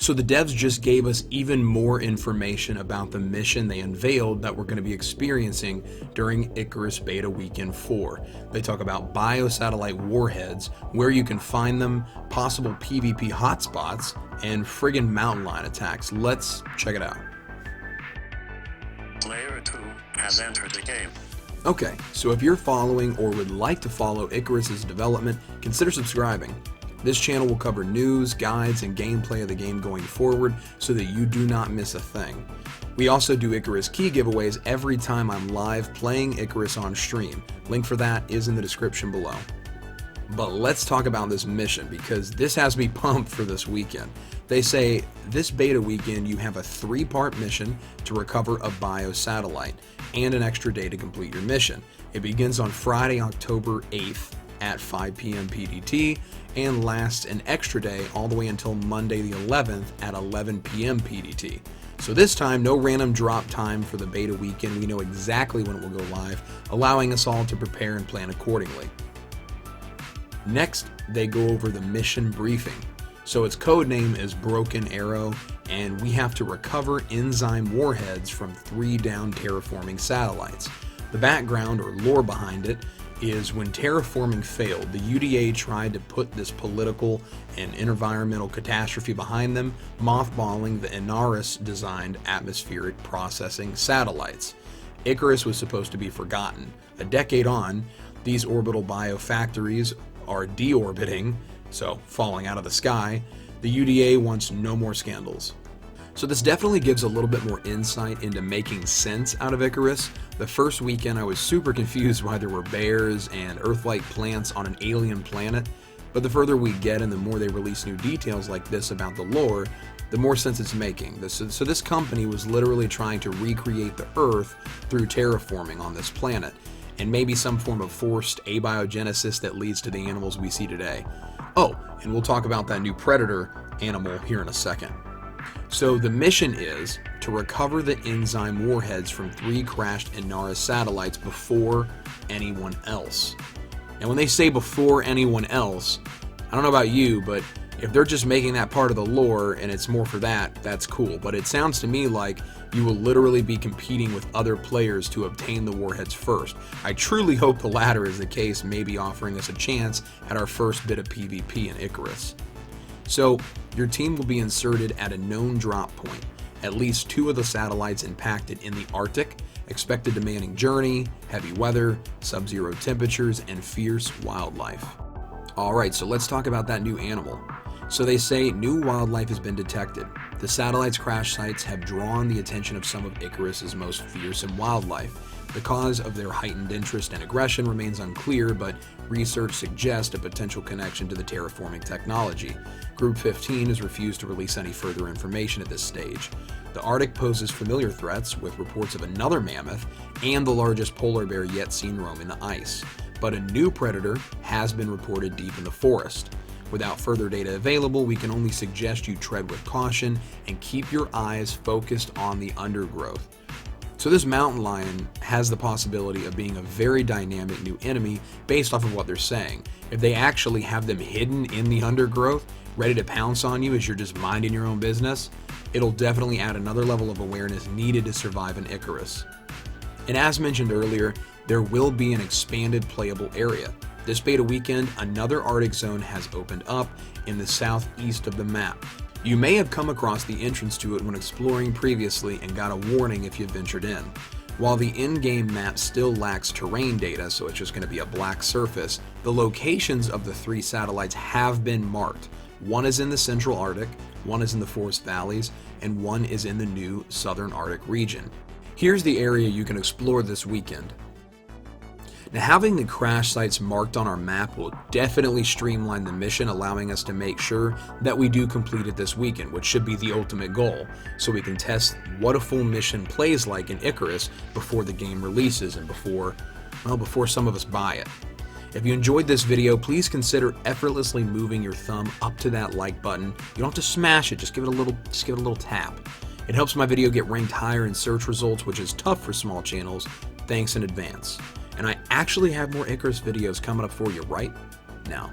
So the devs just gave us even more information about the mission they unveiled that we're going to be experiencing during Icarus Beta Weekend 4. They talk about biosatellite warheads, where you can find them, possible PvP hotspots, and friggin' mountain lion attacks. Let's check it out. Player 2 has entered the game. Okay, so if you're following or would like to follow Icarus's development, consider subscribing. This channel will cover news, guides, and gameplay of the game going forward so that you do not miss a thing. We also do Icarus key giveaways every time I'm live playing Icarus on stream. Link for that is in the description below. But let's talk about this mission, because this has me pumped for this weekend. They say this beta weekend you have a 3-part mission to recover a biosatellite and an extra day to complete your mission. It begins on Friday, October 8th at 5 p.m. PDT and lasts an extra day all the way until Monday the 11th at 11 p.m. PDT. So this time, no random drop time for the beta weekend. We know exactly when it will go live, allowing us all to prepare and plan accordingly. Next, they go over the mission briefing. So its code name is Broken Arrow, and we have to recover enzyme warheads from 3 downed terraforming satellites. The background or lore behind it is when terraforming failed, the UDA tried to put this political and environmental catastrophe behind them, mothballing the Icarus-designed atmospheric processing satellites. Icarus was supposed to be forgotten. A decade on, these orbital biofactories are deorbiting, so falling out of the sky. The UDA wants no more scandals. So this definitely gives a little bit more insight into making sense out of Icarus. The first weekend I was super confused why there were bears and Earth-like plants on an alien planet, but the further we get and the more they release new details like this about the lore, the more sense it's making. So this company was literally trying to recreate the Earth through terraforming on this planet, and maybe some form of forced abiogenesis that leads to the animals we see today. Oh, and we'll talk about that new predator animal here in a second. So the mission is to recover the enzyme warheads from 3 crashed Inara satellites before anyone else. And when they say before anyone else, I don't know about you, but if they're just making that part of the lore and it's more for that, that's cool. But it sounds to me like you will literally be competing with other players to obtain the warheads first. I truly hope the latter is the case, maybe offering us a chance at our first bit of PvP in Icarus. So, your team will be inserted at a known drop point, at least 2 of the satellites impacted in the Arctic, expected demanding journey, heavy weather, sub-zero temperatures, and fierce wildlife. Alright, so let's talk about that new animal. So they say new wildlife has been detected. The satellite's crash sites have drawn the attention of some of Icarus's most fearsome wildlife. The cause of their heightened interest and aggression remains unclear, but research suggests a potential connection to the terraforming technology. Group 15 has refused to release any further information at this stage. The Arctic poses familiar threats, with reports of another mammoth and the largest polar bear yet seen roaming the ice. But a new predator has been reported deep in the forest. Without further data available, we can only suggest you tread with caution and keep your eyes focused on the undergrowth. So this mountain lion has the possibility of being a very dynamic new enemy based off of what they're saying. If they actually have them hidden in the undergrowth, ready to pounce on you as you're just minding your own business, it'll definitely add another level of awareness needed to survive in Icarus. And as mentioned earlier, there will be an expanded playable area. This beta weekend, another Arctic zone has opened up in the southeast of the map. You may have come across the entrance to it when exploring previously and got a warning if you ventured in. While the in-game map still lacks terrain data, so it's just going to be a black surface, the locations of the 3 satellites have been marked. One is in the Central Arctic, one is in the Forest Valleys, and one is in the new Southern Arctic region. Here's the area you can explore this weekend. Now, having the crash sites marked on our map will definitely streamline the mission, allowing us to make sure that we do complete it this weekend, which should be the ultimate goal, so we can test what a full mission plays like in Icarus before the game releases and before some of us buy it. If you enjoyed this video, please consider effortlessly moving your thumb up to that like button. You don't have to smash it, just give it a little tap. It helps my video get ranked higher in search results, which is tough for small channels. Thanks in advance. And I actually have more Icarus videos coming up for you right now.